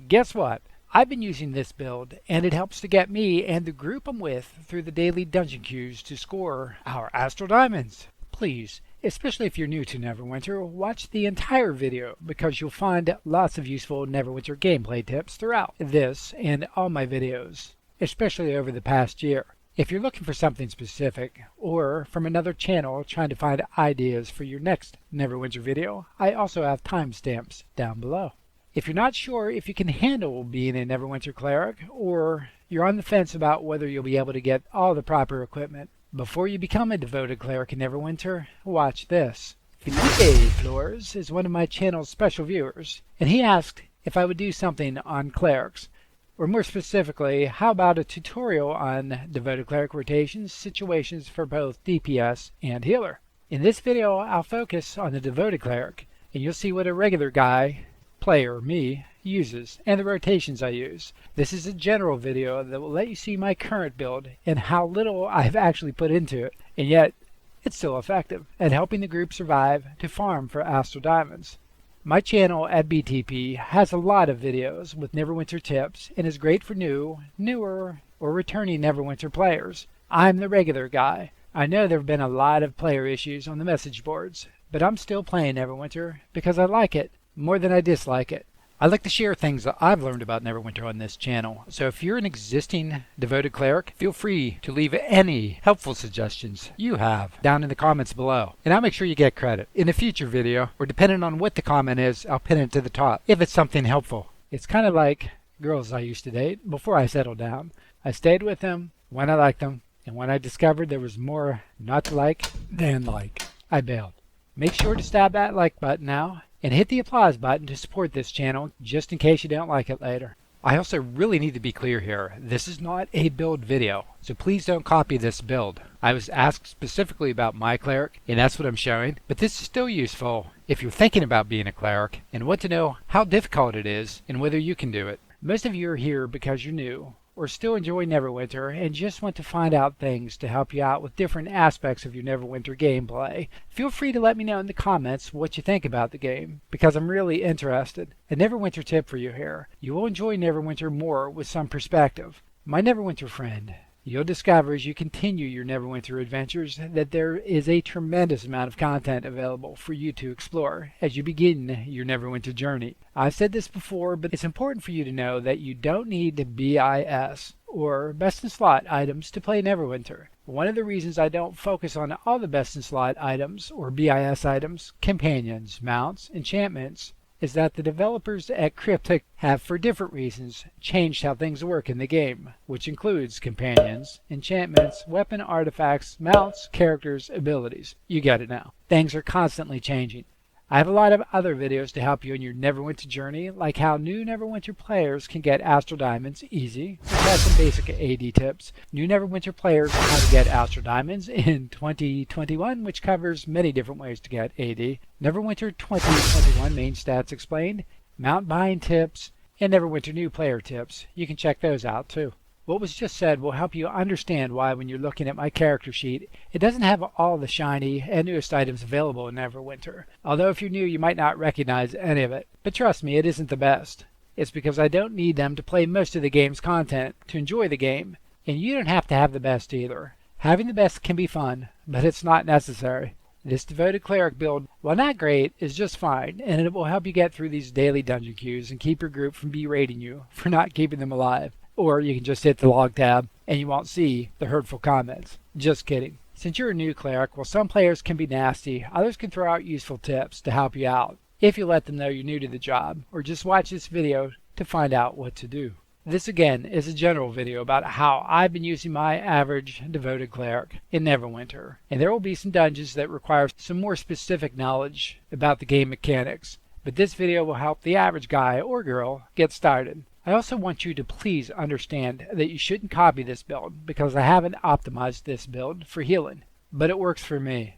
Guess what? I've been using this build, and it helps to get me and the group I'm with through the daily dungeon queues to score our Astral Diamonds. Please, especially if you're new to Neverwinter, watch the entire video because you'll find lots of useful Neverwinter gameplay tips throughout this and all my videos, especially over the past year. If you're looking for something specific, or from another channel trying to find ideas for your next Neverwinter video, I also have timestamps down below. If you're not sure if you can handle being a Neverwinter cleric, or you're on the fence about whether you'll be able to get all the proper equipment before you become a devoted cleric in Neverwinter, watch this. Felipe Flores is one of my channel's special viewers, and he asked if I would do something on clerics. Or more specifically, how about a tutorial on devoted cleric rotations, situations for both DPS and healer? In this video, I'll focus on the devoted cleric, and you'll see what a regular guy, player, me, uses, and the rotations I use. This is a general video that will let you see my current build and how little I've actually put into it, and yet it's still effective at helping the group survive to farm for Astral Diamonds. My channel at BTP has a lot of videos with Neverwinter tips and is great for newer, or returning Neverwinter players. I'm the regular guy. I know there have been a lot of player issues on the message boards, but I'm still playing Neverwinter because I like it more than I dislike it. I like to share things that I've learned about Neverwinter on this channel, so if you're an existing devoted cleric, feel free to leave any helpful suggestions you have down in the comments below, and I'll make sure you get credit. In a future video, or depending on what the comment is, I'll pin it to the top if it's something helpful. It's kind of like girls I used to date before I settled down. I stayed with them when I liked them, and when I discovered there was more not to like than like, I bailed. Make sure to stab that like button now, and hit the applause button to support this channel just in case you don't like it later. I also really need to be clear here. This is not a build video, so please don't copy this build. I was asked specifically about my cleric, and that's what I'm showing, but this is still useful if you're thinking about being a cleric and want to know how difficult it is and whether you can do it. Most of you are here because you're new, or still enjoy Neverwinter and just want to find out things to help you out with different aspects of your Neverwinter gameplay. Feel free to let me know in the comments what you think about the game, because I'm really interested. A Neverwinter tip for you here. You will enjoy Neverwinter more with some perspective. My Neverwinter friend, you'll discover as you continue your Neverwinter adventures that there is a tremendous amount of content available for you to explore as you begin your Neverwinter journey. I've said this before, but it's important for you to know that you don't need BIS, or Best in Slot items to play Neverwinter. One of the reasons I don't focus on all the Best in Slot items, or BIS items, companions, mounts, enchantments, is that the developers at Cryptic have, for different reasons, changed how things work in the game, which includes companions, enchantments, weapon artifacts, mounts, characters, abilities. You get it now. Things are constantly changing. I have a lot of other videos to help you in your Neverwinter journey, like how new Neverwinter players can get Astral Diamonds easy, which has some basic AD tips, new Neverwinter players on how to get Astral Diamonds in 2021, which covers many different ways to get AD, Neverwinter 2021 main stats explained, mount buying tips, and Neverwinter new player tips. You can check those out too. What was just said will help you understand why when you're looking at my character sheet, it doesn't have all the shiny and newest items available in Neverwinter. Although if you're new, you might not recognize any of it. But trust me, it isn't the best. It's because I don't need them to play most of the game's content to enjoy the game. And you don't have to have the best either. Having the best can be fun, but it's not necessary. This devoted cleric build, while not great, is just fine, and it will help you get through these daily dungeon queues and keep your group from berating you for not keeping them alive. Or you can just hit the log tab and you won't see the hurtful comments. Just kidding. Since you're a new cleric, while some players can be nasty, others can throw out useful tips to help you out, if you let them know you're new to the job, or just watch this video to find out what to do. This again is a general video about how I've been using my average devoted cleric in Neverwinter, and there will be some dungeons that require some more specific knowledge about the game mechanics, but this video will help the average guy or girl get started. I also want you to please understand that you shouldn't copy this build because I haven't optimized this build for healing, but it works for me.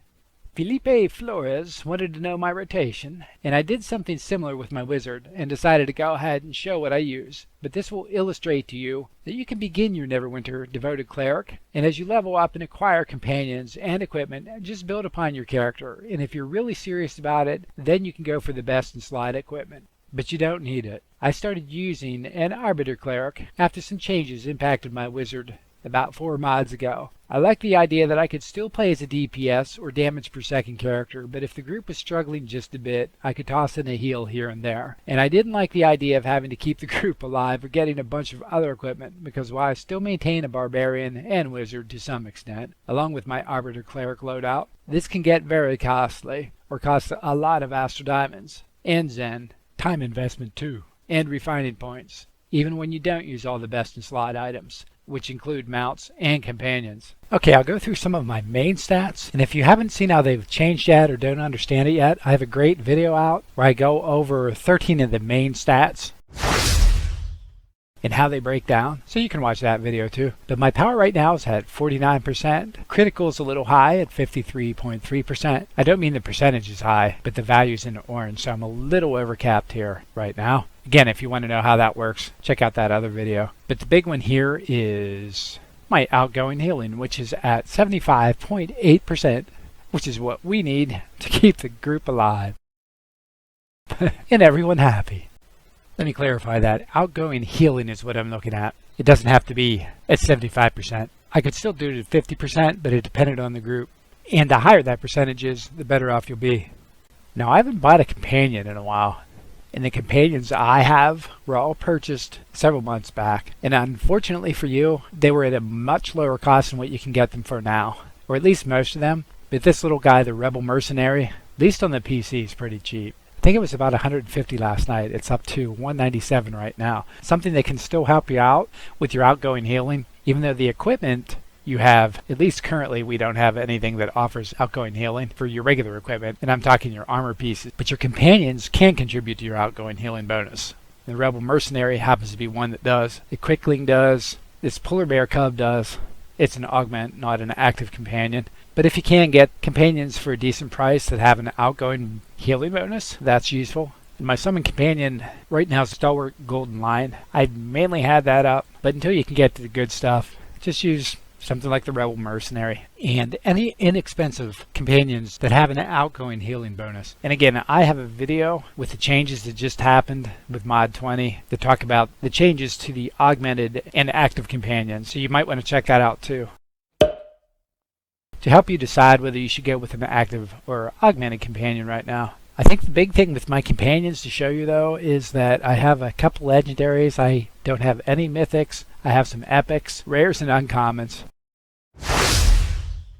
Felipe Flores wanted to know my rotation, and I did something similar with my wizard and decided to go ahead and show what I use, but this will illustrate to you that you can begin your Neverwinter devoted cleric, and as you level up and acquire companions and equipment, just build upon your character, and if you're really serious about it, then you can go for the best in slot equipment. but you don't need it. I started using an Arbiter Cleric after some changes impacted my wizard about 4 mods ago. I like the idea that I could still play as a DPS or damage per second character, but if the group was struggling just a bit, I could toss in a heal here and there. And I didn't like the idea of having to keep the group alive or getting a bunch of other equipment, because while I still maintain a Barbarian and Wizard to some extent, along with my Arbiter Cleric loadout, this can get very costly, or cost a lot of Astral Diamonds, and Zen, time investment too, and refining points, even when you don't use all the best in slot items, which include mounts and companions. Okay, I'll go through some of my main stats, and if you haven't seen how they've changed yet or don't understand it yet, I have a great video out where I go over 13 of the main stats and how they break down, so you can watch that video too. But my power right now is at 49%. Critical is a little high at 53.3%. I don't mean the percentage is high, but the value's in orange, so I'm a little overcapped here right now. Again, if you want to know how that works, check out that other video. But the big one here is my outgoing healing, which is at 75.8%, which is what we need to keep the group alive and everyone happy. Let me clarify that. Outgoing healing is what I'm looking at. It doesn't have to be at 75%. I could still do it at 50%, but it depended on the group. And the higher that percentage is, the better off you'll be. Now, I haven't bought a companion in a while, and the companions I have were all purchased several months back. And unfortunately for you, they were at a much lower cost than what you can get them for now, or at least most of them. But this little guy, the Rebel Mercenary, at least on the PC, is pretty cheap. I think it was about 150 last night. It's up to 197 right now. Something that can still help you out with your outgoing healing, even though the equipment you have, at least currently, we don't have anything that offers outgoing healing for your regular equipment, and I'm talking your armor pieces. But your companions can contribute to your outgoing healing bonus. The Rebel Mercenary happens to be one that does. The Quickling does. This Polar Bear Cub does. It's an augment, not an active companion. But if you can get companions for a decent price that have an outgoing healing bonus, that's useful. And my summon companion right now is Stalwart Golden Lion. I mainly had that up, but until you can get to the good stuff, just use something like the Rebel Mercenary and any inexpensive companions that have an outgoing healing bonus. And again, I have a video with the changes that just happened with Mod 20 that talk about the changes to the augmented and active companions, so you might want to check that out too, to help you decide whether you should go with an active or augmented companion right now. I think the big thing with my companions to show you though is that I have a couple legendaries. I don't have any mythics. I have some epics, rares, and uncommons.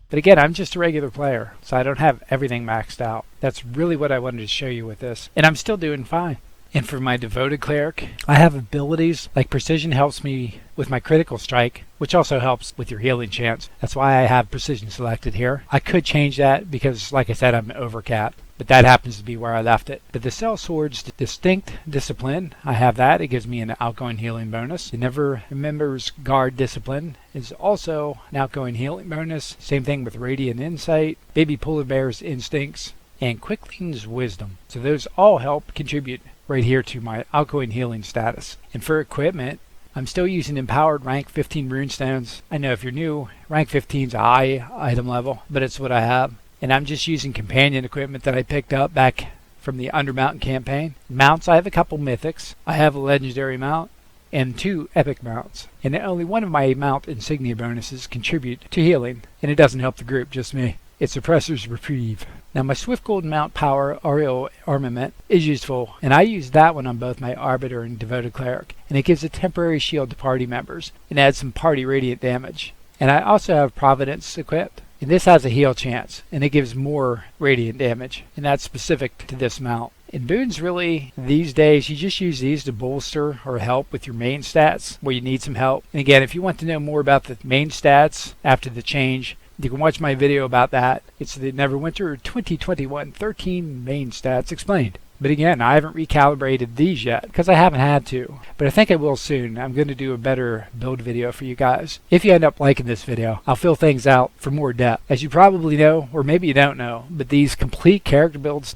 But again, I'm just a regular player, so I don't have everything maxed out. That's really what I wanted to show you with this. And I'm still doing fine. And for my Devoted Cleric, I have abilities like Precision helps me with my Critical Strike, which also helps with your healing chance. That's why I have Precision selected here. I could change that because, like I said, I'm overcapped, but that happens to be where I left it. But the Cell Sword's Distinct Discipline, I have that. It gives me an outgoing healing bonus. The Never Remember's Guard Discipline is also an outgoing healing bonus. Same thing with Radiant Insight, Baby Polar Bear's Instincts, and Quickling's Wisdom. So those all help contribute right here to my outgoing healing status. And for equipment, I'm still using Empowered Rank 15 Runestones. I know if you're new, Rank 15 is a high item level, but it's what I have. And I'm just using companion equipment that I picked up back from the Undermountain campaign. Mounts, I have a couple mythics. I have a legendary mount and 2 epic mounts. And only one of my mount insignia bonuses contribute to healing, and it doesn't help the group, just me. It's Oppressor's Reprieve. Now my Swift Golden Mount Power Aerial Armament is useful, and I use that one on both my Arbiter and Devoted Cleric, and it gives a temporary shield to party members and adds some party radiant damage. And I also have Providence equipped, and this has a heal chance, and it gives more radiant damage, and that's specific to this mount. And boons really, these days, you just use these to bolster or help with your main stats where you need some help. And again, if you want to know more about the main stats after the change, you can watch my video about that. It's the Neverwinter 2021 13 main stats explained. But again, I haven't recalibrated these yet because I haven't had to. But I think I will soon. I'm going to do a better build video for you guys. If you end up liking this video, I'll fill things out for more depth. As you probably know, or maybe you don't know, but these complete character builds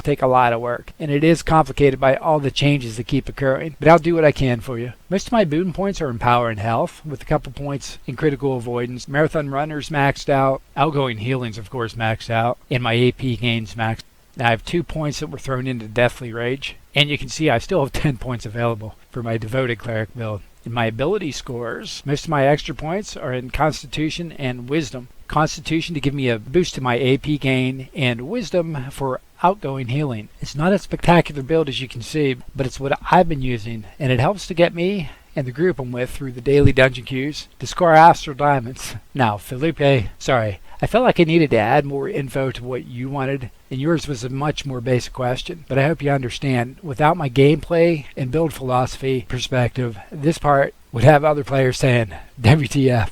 take a lot of work, and it is complicated by all the changes that keep occurring, but I'll do what I can for you. Most of my boon points are in power and health, with a couple points in critical avoidance. Marathon runners maxed out, outgoing healings of course maxed out, and my AP gains maxed. Now I have 2 points that were thrown into Deathly Rage, and you can see I still have 10 points available for my Devoted Cleric build. In my ability scores, most of my extra points are in Constitution and Wisdom. Constitution to give me a boost to my AP gain, and Wisdom for outgoing healing. It's not a spectacular build as you can see, but it's what I've been using, and it helps to get me and the group I'm with through the daily dungeon queues to score Astral Diamonds. Now, Felipe, sorry, I felt like I needed to add more info to what you wanted, and yours was a much more basic question, but I hope you understand, without my gameplay and build philosophy perspective, this part would have other players saying, WTF.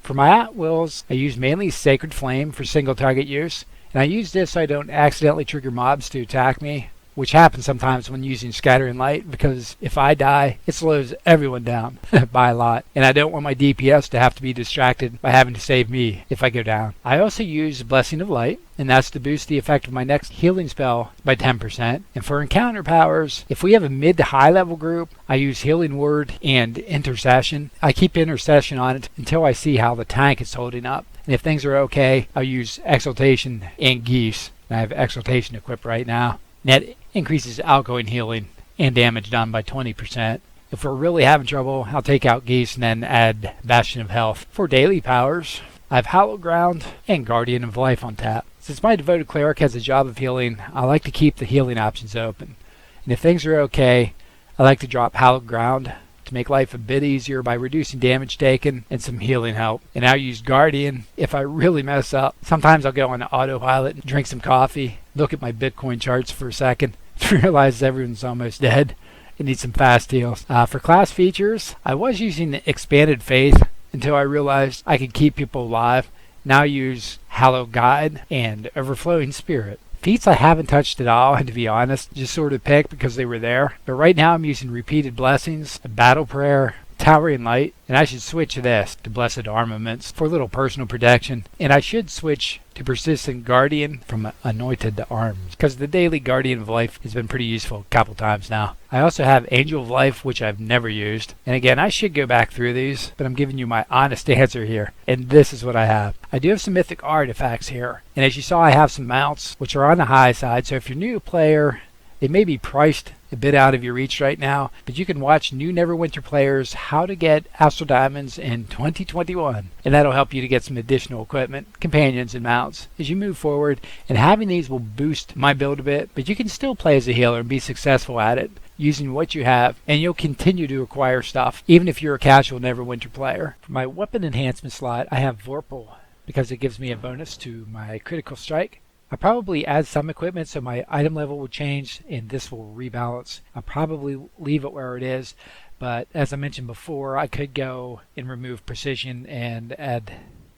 For my at-wills, I use mainly Sacred Flame for single target use, and I use this so I don't accidentally trigger mobs to attack me, which happens sometimes when using Scattering Light, because if I die, it slows everyone down by a lot, and I don't want my DPS to have to be distracted by having to save me if I go down. I also use Blessing of Light, and that's to boost the effect of my next healing spell by 10%. And for encounter powers, if we have a mid to high level group, I use Healing Word and Intercession. I keep Intercession on it until I see how the tank is holding up. And if things are okay, I'll use Exaltation and Geese. And I have Exaltation equipped right now. That increases outgoing healing and damage done by 20%. If we're really having trouble, I'll take out Geese and then add Bastion of Health. For daily powers, I have Hallowed Ground and Guardian of Life on tap. Since my Devoted Cleric has a job of healing, I like to keep the healing options open. And if things are okay, I like to drop Hallowed Ground to make life a bit easier by reducing damage taken and some healing help. And I'll use Guardian if I really mess up. Sometimes I'll go on autopilot and drink some coffee, look at my Bitcoin charts for a second, realize everyone's almost dead and need some fast heals. For class features, I was using Expanded Faith until I realized I could keep people alive. Now I use Hallowed Guide and Overflowing Spirit. Feats I haven't touched at all, and to be honest, just sort of picked because they were there. But right now I'm using Repeated Blessings, a Battle Prayer, Towering Light, and I should switch this to Blessed Armaments for a little personal protection. And I should switch to Persistent Guardian from Anointed Arms, because the daily Guardian of Life has been pretty useful a couple times now. I also have Angel of Life, which I've never used. And again, I should go back through these, but I'm giving you my honest answer here. And this is what I have. I do have some mythic artifacts here. And as you saw, I have some mounts, which are on the high side. So if you're a new player, they may be priced a bit out of your reach right now, but you can watch new Neverwinter players how to get Astral Diamonds in 2021, and that'll help you to get some additional equipment, companions, and mounts as you move forward. And having these will boost my build a bit, but you can still play as a healer and be successful at it using what you have, and you'll continue to acquire stuff even if you're a casual Neverwinter player. For my weapon enhancement slot, I have Vorpal because it gives me a bonus to my critical strike. I'll probably add some equipment so my item level will change and this will rebalance. I'll probably leave it where it is, but as I mentioned before, I could go and remove precision and add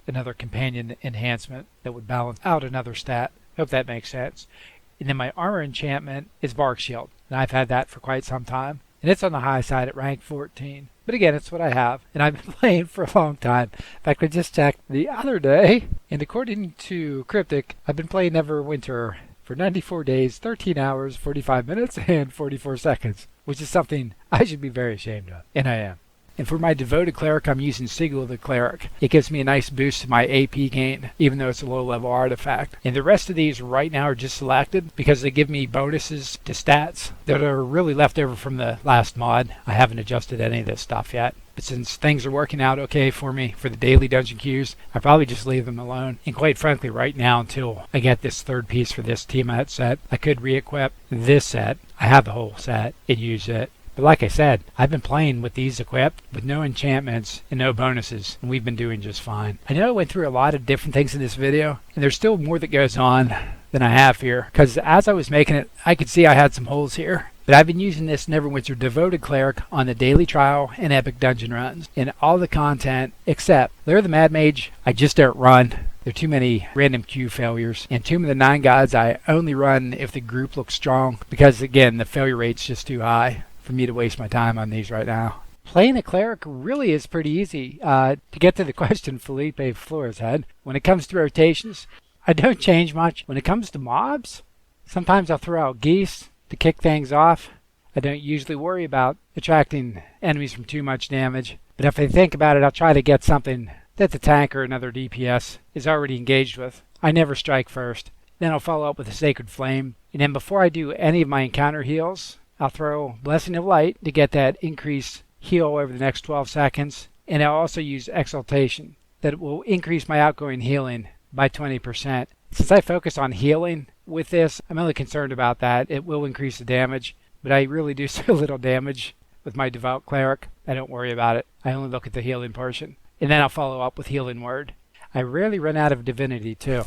another companion enhancement that would balance out another stat. Hope that makes sense. And then my armor enchantment is Bark Shield, and I've had that for quite some time. And it's on the high side at rank 14. But again, it's what I have, and I've been playing for a long time. In fact, I just checked the other day, and according to Cryptic, I've been playing Neverwinter for 94 days, 13 hours, 45 minutes, and 44 seconds, which is something I should be very ashamed of, and I am. And for my Devoted Cleric, I'm using Sigil the Cleric. It gives me a nice boost to my AP gain, even though it's a low-level artifact. And the rest of these right now are just selected because they give me bonuses to stats that are really left over from the last mod. I haven't adjusted any of this stuff yet. But since things are working out okay for me for the daily dungeon queues, I probably just leave them alone. And quite frankly, right now, until I get this third piece for this Tiamat set, I could re-equip this set. I have the whole set and use it. But like I said, I've been playing with these equipped with no enchantments and no bonuses, and we've been doing just fine. I know I went through a lot of different things in this video, and there's still more that goes on than I have here, because as I was making it, I could see I had some holes here. But I've been using this Neverwinter Devoted Cleric on the daily trial and epic dungeon runs, and all the content except Lair of the Mad Mage, I just don't run. There are too many random queue failures. And Tomb of the Nine Gods, I only run if the group looks strong, because again, the failure rate's just too high for me to waste my time on these right now. Playing a cleric really is pretty easy. To get to the question Felipe Flores had, when it comes to rotations, I don't change much. When it comes to mobs, sometimes I'll throw out Geese to kick things off. I don't usually worry about attracting enemies from too much damage, but if I think about it, I'll try to get something that the tank or another DPS is already engaged with. I never strike first. Then I'll follow up with a Sacred Flame. And then before I do any of my encounter heals, I'll throw Blessing of Light to get that increased heal over the next 12 seconds. And I'll also use Exaltation that will increase my outgoing healing by 20%. Since I focus on healing with this, I'm only concerned about that. It will increase the damage, but I really do so little damage with my Devout Cleric. I don't worry about it. I only look at the healing portion. And then I'll follow up with Healing Word. I rarely run out of Divinity too.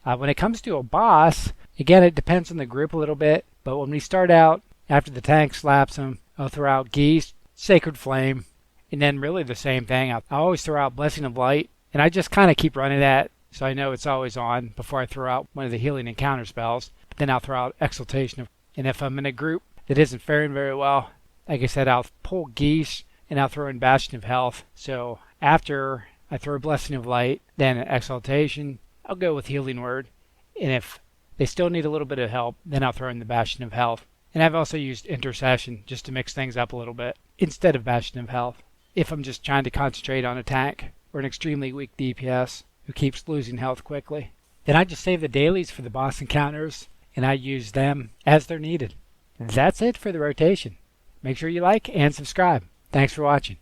When it comes to a boss, again, it depends on the group a little bit, but when we start out, after the tank slaps him, I'll throw out Geese, Sacred Flame, and then really the same thing. I'll always throw out Blessing of Light, and I just kind of keep running that so I know it's always on before I throw out one of the healing encounter spells. Then I'll throw out Exaltation. And if I'm in a group that isn't faring very well, like I said, I'll pull Geese, and I'll throw in Bastion of Health. So after I throw Blessing of Light, then Exaltation, I'll go with Healing Word, and if they still need a little bit of help, then I'll throw in the Bastion of Health. And I've also used Intercession just to mix things up a little bit instead of Bastion of Health, if I'm just trying to concentrate on a tank or an extremely weak DPS who keeps losing health quickly. Then I just save the dailies for the boss encounters, and I use them as they're needed. And that's it for the rotation. Make sure you like and subscribe. Thanks for watching.